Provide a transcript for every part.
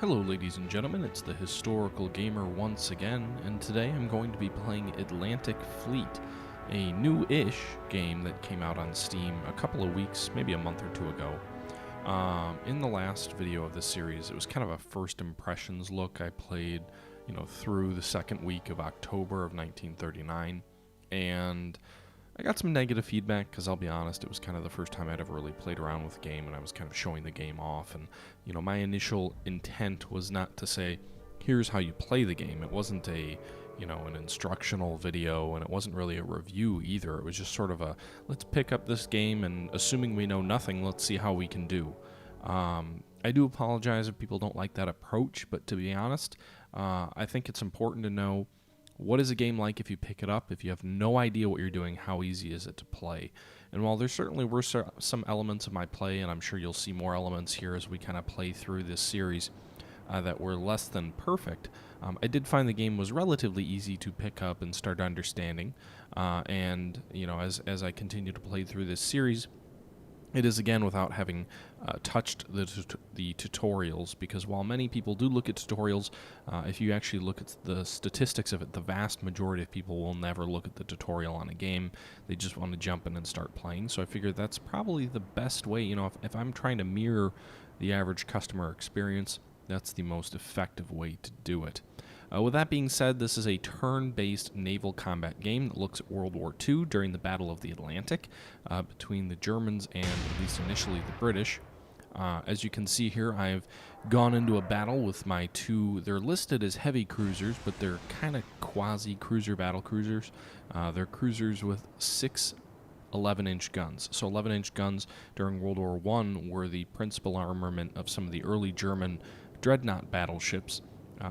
Hello ladies and gentlemen, it's the Historical Gamer once again, and today I'm going to be playing Atlantic Fleet, a new-ish game that came out on Steam a couple of weeks, maybe a month or two ago. In the last video of this series, it was kind of a first impressions look. I played, through the second week of October of 1939, and I got some negative feedback because I'll be honest, it was kind of the first time I'd ever really played around with the game, and I was kind of showing the game off. And my initial intent was not to say, here's how you play the game. It wasn't an instructional video, and it wasn't really a review either. It was just sort of a, let's pick up this game, and assuming we know nothing, let's see how we can do. I do apologize if people don't like that approach, but to be honest, I think it's important to know, what is a game like if you pick it up? If you have no idea what you're doing, how easy is it to play? And while there certainly were some elements of my play, and I'm sure you'll see more elements here as we kind of play through this series that were less than perfect, I did find the game was relatively easy to pick up and start understanding. And as I continue to play through this series, it is, again, without having touched the tutorials, because while many people do look at tutorials, if you actually look at the statistics of it, the vast majority of people will never look at the tutorial on a game. They just want to jump in and start playing. So I figured that's probably the best way. If I'm trying to mirror the average customer experience, that's the most effective way to do it. With that being said, this is a turn-based naval combat game that looks at World War II during the Battle of the Atlantic between the Germans and, at least initially, the British. As you can see here, I've gone into a battle with my two, they're listed as heavy cruisers, but they're kind of quasi-cruiser battle cruisers. They're cruisers with 6 11-inch guns. So 11-inch guns during World War I were the principal armament of some of the early German dreadnought battleships.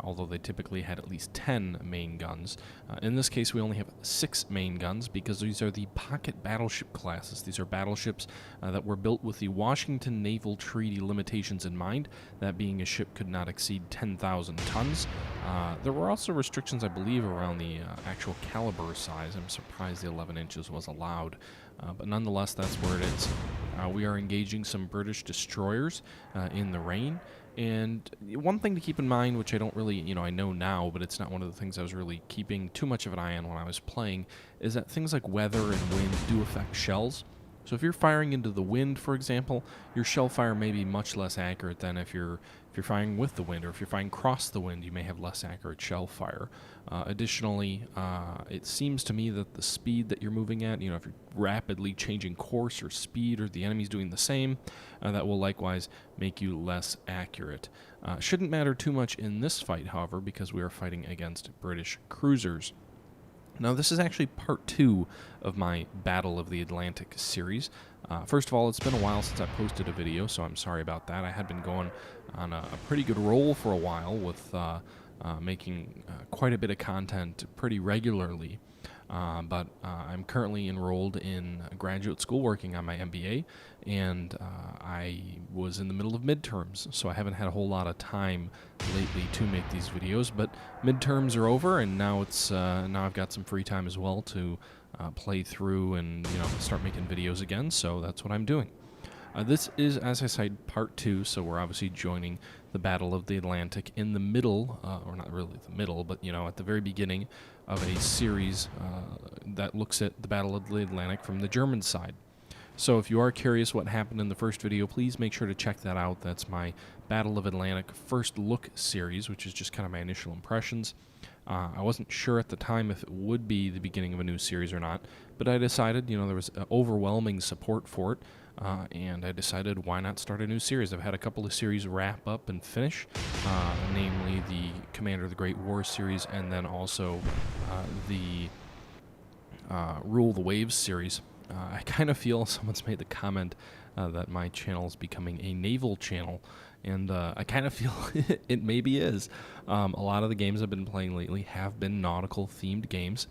Although they typically had at least 10 main guns. In this case, we only have 6 main guns because these are the pocket battleship classes. These are battleships that were built with the Washington Naval Treaty limitations in mind, that being a ship could not exceed 10,000 tons. There were also restrictions, I believe, around the actual caliber size. I'm surprised the 11 inches was allowed. But nonetheless, that's where it is. We are engaging some British destroyers in the rain. And one thing to keep in mind, which I don't really, I know now, but it's not one of the things I was really keeping too much of an eye on when I was playing, is that things like weather and wind do affect shells. So if you're firing into the wind, for example, your shell fire may be much less accurate than if you're firing with the wind, or if you're firing across the wind, you may have less accurate shell fire. Additionally, it seems to me that the speed that you're moving at, if you're rapidly changing course or speed, or the enemy's doing the same, that will likewise make you less accurate. Shouldn't matter too much in this fight, however, because we are fighting against British cruisers. Now, this is actually part 2 of my Battle of the Atlantic series. First of all, it's been a while since I posted a video, so I'm sorry about that. I had been going on a pretty good roll for a while with making quite a bit of content pretty regularly. But I'm currently enrolled in graduate school working on my MBA, and I was in the middle of midterms, so I haven't had a whole lot of time lately to make these videos. But midterms are over, and now now I've got some free time as well to play through and start making videos again. So that's what I'm doing. This is, as I said, part 2, so we're obviously joining the Battle of the Atlantic in the middle, or not really the middle, but, at the very beginning of a series that looks at the Battle of the Atlantic from the German side. So if you are curious what happened in the first video, please make sure to check that out. That's my Battle of Atlantic First Look series, which is just kind of my initial impressions. I wasn't sure at the time if it would be the beginning of a new series or not, but I decided, there was overwhelming support for it, and I decided why not start a new series. I've had a couple of series wrap up and finish, namely the Commander of the Great War series, and then also the Rule the Waves series. I kind of feel someone's made the comment that my channel is becoming a naval channel, and I kind of feel it maybe is. A lot of the games I've been playing lately have been nautical-themed games,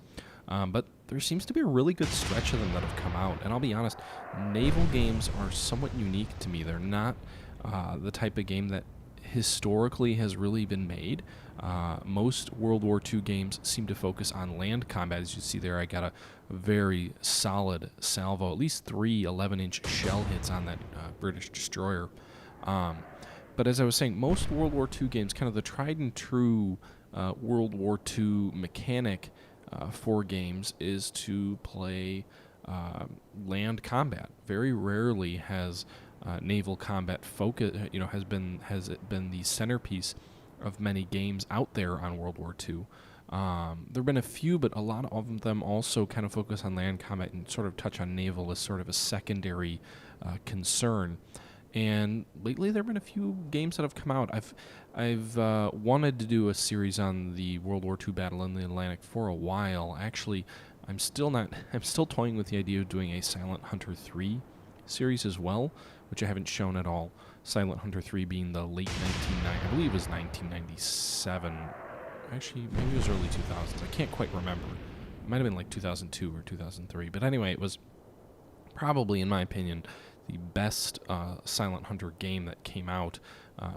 but there seems to be a really good stretch of them that have come out. And I'll be honest, naval games are somewhat unique to me. They're not the type of game that historically has really been made. Most World War II games seem to focus on land combat. As you see there, I got a very solid salvo, at least 3 11-inch shell hits on that British destroyer. But as I was saying, most World War II games, kind of the tried and true World War II mechanic for games is to play land combat. Very rarely has naval combat focus, has it been the centerpiece of many games out there on World War II. There have been a few, but a lot of them also kind of focus on land combat and sort of touch on naval as sort of a secondary concern. And lately, there have been a few games that have come out. I've wanted to do a series on the World War II battle in the Atlantic for a while. Actually, I'm still toying with the idea of doing a Silent Hunter 3 series as well, which I haven't shown at all. Silent Hunter 3 being the late 1990s, I believe it was 1997. Actually, maybe it was early 2000s. I can't quite remember. It might have been like 2002 or 2003. But anyway, it was probably, in my opinion, the best Silent Hunter game that came out.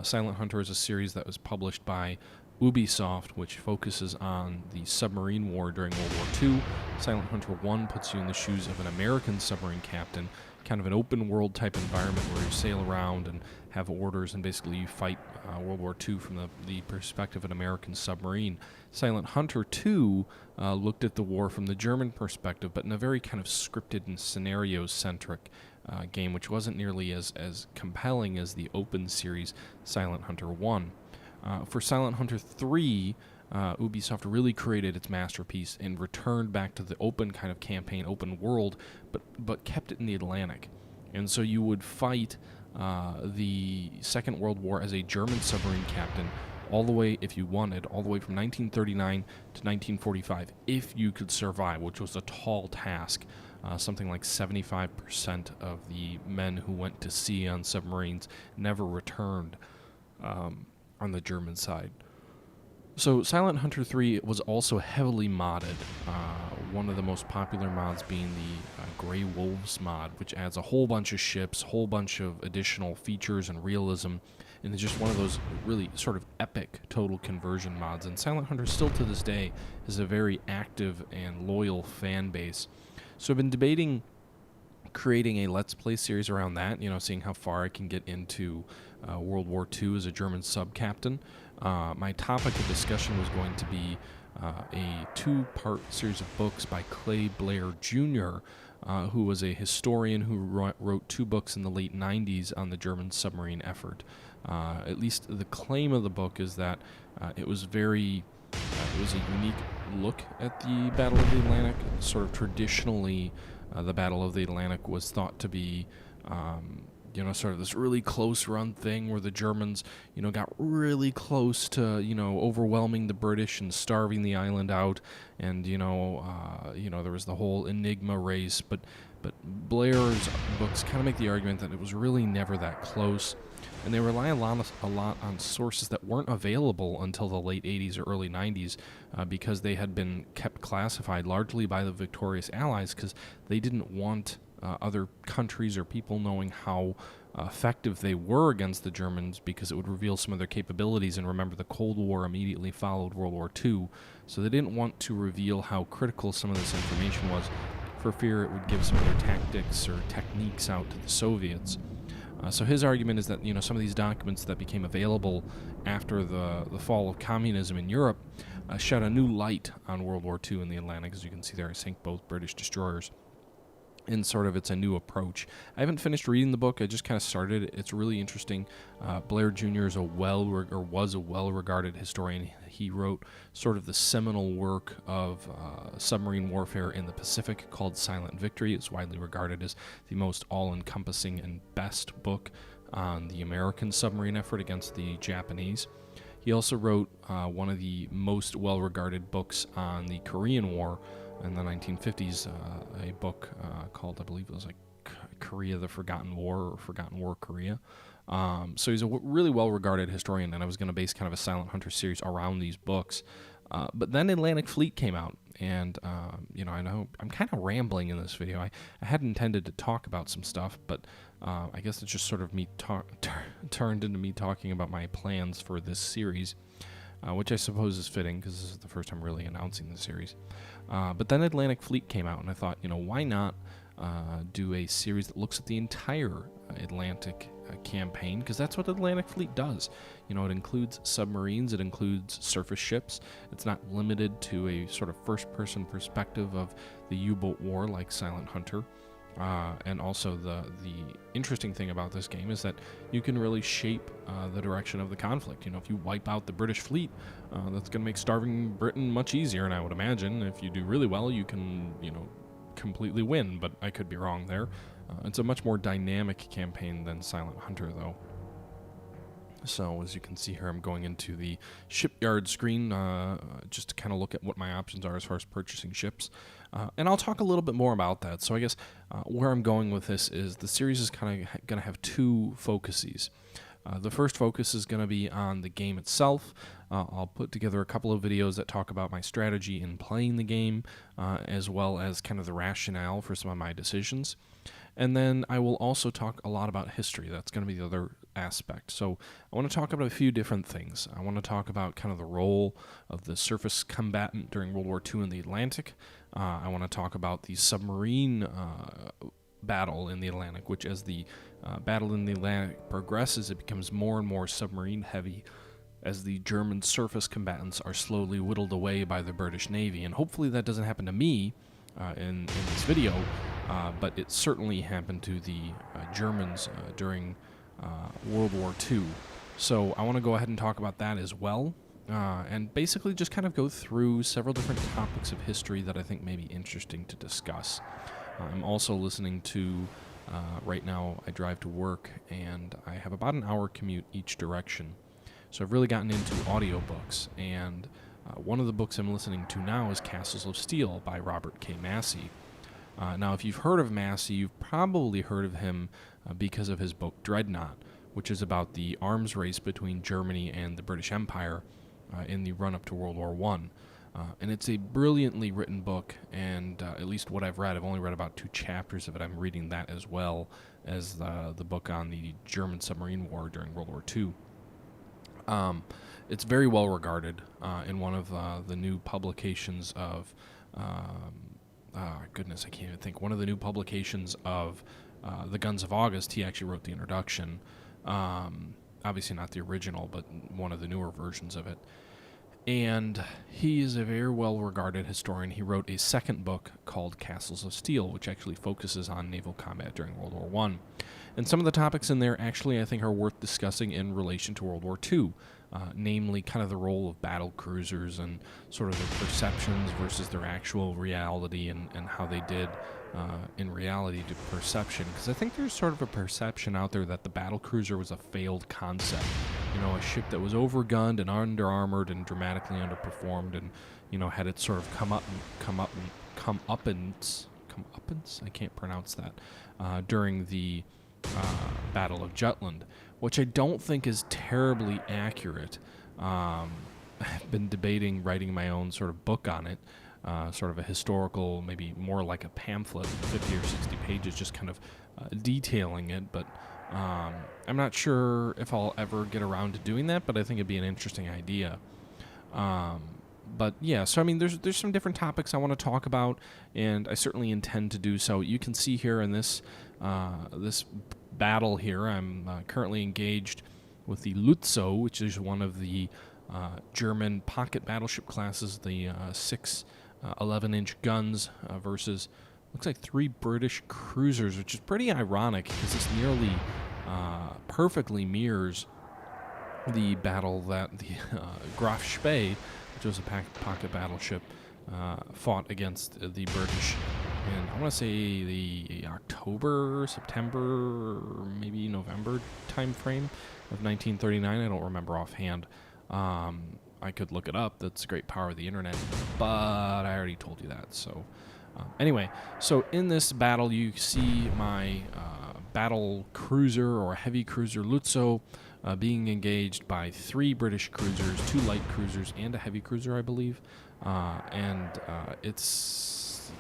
Silent Hunter is a series that was published by Ubisoft, which focuses on the submarine war during World War II. Silent Hunter 1 puts you in the shoes of an American submarine captain, kind of an open world type environment where you sail around and have orders, and basically you fight World War II from the perspective of an American submarine. Silent Hunter 2 looked at the war from the German perspective, but in a very kind of scripted and scenario-centric game, which wasn't nearly as compelling as the open series Silent Hunter 1. For Silent Hunter 3, Ubisoft really created its masterpiece and returned back to the open kind of campaign, open world, but kept it in the Atlantic. And so you would fight the Second World War as a German submarine captain all the way, if you wanted, all the way from 1939 to 1945, if you could survive, which was a tall task. Something like 75% of the men who went to sea on submarines never returned on the German side. So Silent Hunter 3 was also heavily modded, one of the most popular mods being the Grey Wolves mod, which adds a whole bunch of ships, whole bunch of additional features and realism, and it's just one of those really sort of epic total conversion mods. And Silent Hunter still to this day is a very active and loyal fan base. So I've been debating creating a Let's Play series around that, seeing how far I can get into World War II as a German sub-captain. My topic of discussion was going to be a two-part series of books by Clay Blair Jr., who was a historian who wrote two books in the late 90s on the German submarine effort. At least the claim of the book is that it was it was a unique look at the Battle of the Atlantic. Sort of traditionally, the Battle of the Atlantic was thought to be sort of this really close run thing where the Germans, got really close to, overwhelming the British and starving the island out. And, there was the whole Enigma race. But Blair's books kind of make the argument that it was really never that close. And they rely a lot on sources that weren't available until the late 80s or early 90s because they had been kept classified largely by the victorious Allies because they didn't want other countries or people knowing how effective they were against the Germans because it would reveal some of their capabilities. And remember, the Cold War immediately followed World War II, so they didn't want to reveal how critical some of this information was for fear it would give some of their tactics or techniques out to the Soviets. So his argument is that some of these documents that became available after the fall of communism in Europe shed a new light on World War II in the Atlantic. As you can see there, I sank both British destroyers. And sort of it's a new approach. I haven't finished reading the book. I just kind of started it. It's really interesting. Blair Jr. is was a well-regarded historian. He wrote sort of the seminal work of submarine warfare in the Pacific called Silent Victory. It's widely regarded as the most all-encompassing and best book on the American submarine effort against the Japanese. He also wrote one of the most well-regarded books on the Korean War in the 1950s, a book called, I believe it was like Korea, the Forgotten War, or Forgotten War Korea. So he's a really well-regarded historian, and I was going to base kind of a Silent Hunter series around these books. But then Atlantic Fleet came out, and, I know I'm kind of rambling in this video. I had intended to talk about some stuff, but I guess it's just sort of me turned into me talking about my plans for this series. Which I suppose is fitting because this is the first time really announcing the series. But then Atlantic Fleet came out, and I thought, why not do a series that looks at the entire Atlantic campaign, because that's what Atlantic Fleet does. You know, it includes submarines, it includes surface ships. It's not limited to a sort of first-person perspective of the U-boat war like Silent Hunter. And also the interesting thing about this game is that you can really shape the direction of the conflict. You know, if you wipe out the British fleet, that's going to make starving Britain much easier. And I would imagine if you do really well, you can, you know, completely win. But I could be wrong there. It's a much more dynamic campaign than Silent Hunter, though. So as you can see here, I'm going into the shipyard screen just to kind of look at what my options are as far as purchasing ships. And I'll talk a little bit more about that. So I guess where I'm going with this is the series is kind of going to have two focuses. The first focus is going to be on the game itself. I'll put together a couple of videos that talk about my strategy in playing the game, as well as kind of the rationale for some of my decisions. And then I will also talk a lot about history. That's going to be the other aspect. So I want to talk about a few different things. I want to talk about kind of the role of the surface combatant during World War II in the Atlantic. I want to talk about the submarine battle in the Atlantic, which as the battle in the Atlantic progresses, it becomes more and more submarine heavy as the German surface combatants are slowly whittled away by the British Navy. And hopefully that doesn't happen to me in this video, but it certainly happened to the Germans during World War II. So I want to go ahead and talk about that as well, and basically just kind of go through several different topics of history that I think may be interesting to discuss. I'm also listening to, right now I drive to work, and I have about an hour commute each direction. So I've really gotten into audiobooks, and one of the books I'm listening to now is Castles of Steel by Robert K. Massey. Now, if you've heard of Massey, you've probably heard of him because of his book Dreadnought, which is about the arms race between Germany and the British Empire in the run-up to World War I. And it's a brilliantly written book, and at least what I've read, I've only read about 2 chapters of it. I'm reading that as well as the book on the German submarine war during World War II. It's very well regarded in one of the new publications of, goodness, I can't even think. One of the new publications of The Guns of August. He actually wrote the introduction. Obviously not the original, but one of the newer versions of it. And he is a very well-regarded historian. He wrote a second book called Castles of Steel, which actually focuses on naval combat during World War I. And some of the topics in there actually I think are worth discussing in relation to World War II, namely kind of the role of battle cruisers and sort of their perceptions versus their actual reality, and how they did in reality to perception. Because I think there's sort of a perception out there that the battle cruiser was a failed concept. You know, a ship that was overgunned and under-armored and dramatically underperformed, and, you know, had its sort of comeuppance, I can't pronounce that, during the Battle of Jutland, which I don't think is terribly accurate. I've been debating writing my own sort of book on it, sort of a historical, maybe more like a pamphlet, 50 or 60 pages, just kind of detailing it, but I'm not sure if I'll ever get around to doing that, but I think it'd be an interesting idea. But yeah, so I mean, there's some different topics I want to talk about, and I certainly intend to do so. You can see here in this this battle here, I'm currently engaged with the Lützow, which is one of the German pocket battleship classes, the 6 11-inch guns versus, looks like 3 British cruisers, which is pretty ironic because this nearly perfectly mirrors the battle that the Graf Spee, which was a pocket battleship, fought against the British in, I want to say, the October, September, maybe November time frame of 1939. I don't remember offhand. I could look it up. That's the great power of the internet, but I already told you that. So anyway, so in this battle, you see my battle cruiser or heavy cruiser Lützow being engaged by 3 British cruisers, 2 light cruisers, and a heavy cruiser, I believe. It's,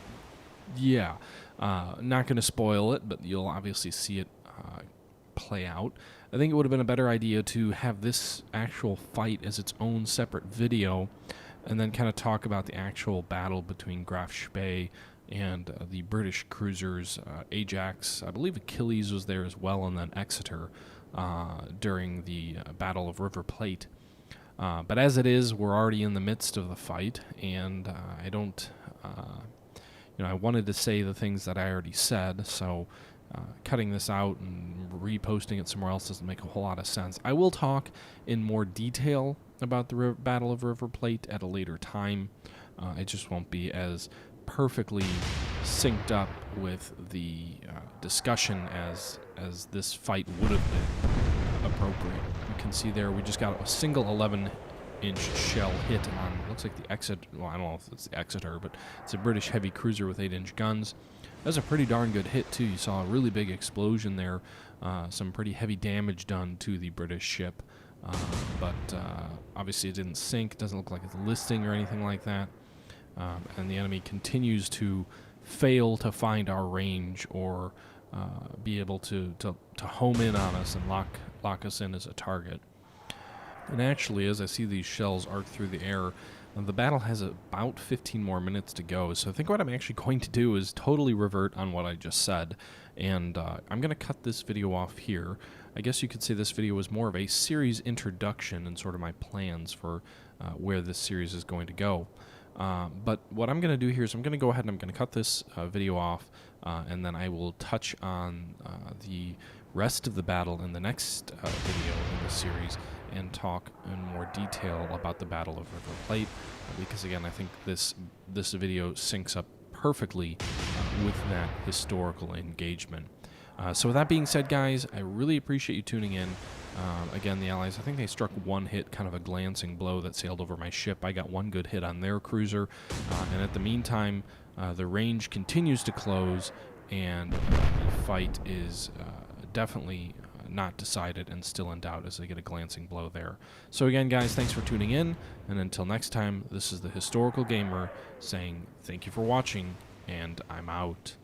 yeah, not going to spoil it, but you'll obviously see it play out. I think it would have been a better idea to have this actual fight as its own separate video, and then kind of talk about the actual battle between Graf Spee and the British cruisers, Ajax. I believe Achilles was there as well, and then Exeter. during the Battle of River Plate. But as it is, we're already in the midst of the fight, and I don't, I wanted to say the things that I already said, so cutting this out and reposting it somewhere else doesn't make a whole lot of sense. I will talk in more detail about the Battle of River Plate at a later time. It just won't be as perfectly synced up with the discussion as this fight would have been appropriate. You can see there we just got a single 11-inch shell hit on, looks like the Exeter, well, I don't know if it's the Exeter, but it's a British heavy cruiser with 8-inch guns. That was a pretty darn good hit, too. You saw a really big explosion there, some pretty heavy damage done to the British ship, but obviously it didn't sink, doesn't look like it's listing or anything like that. And the enemy continues to fail to find our range or be able to home in on us and lock us in as a target. And actually, as I see these shells arc through the air, the battle has about 15 more minutes to go. So I think what I'm actually going to do is totally revert on what I just said. And I'm going to cut this video off here. I guess you could say this video was more of a series introduction and sort of my plans for where this series is going to go. But what I'm going to do here is I'm going to go ahead and I'm going to cut this video off, and then I will touch on the rest of the battle in the next video in the series and talk in more detail about the Battle of River Plate, because again I think this video syncs up perfectly with that historical engagement. So with that being said, guys, I really appreciate you tuning in. Again, the Allies, I think they struck one hit, kind of a glancing blow that sailed over my ship. I got one good hit on their cruiser, and at the meantime, the range continues to close, and the fight is definitely not decided and still in doubt as they get a glancing blow there. So again, guys, thanks for tuning in, and until next time, this is the Historical Gamer saying thank you for watching, and I'm out.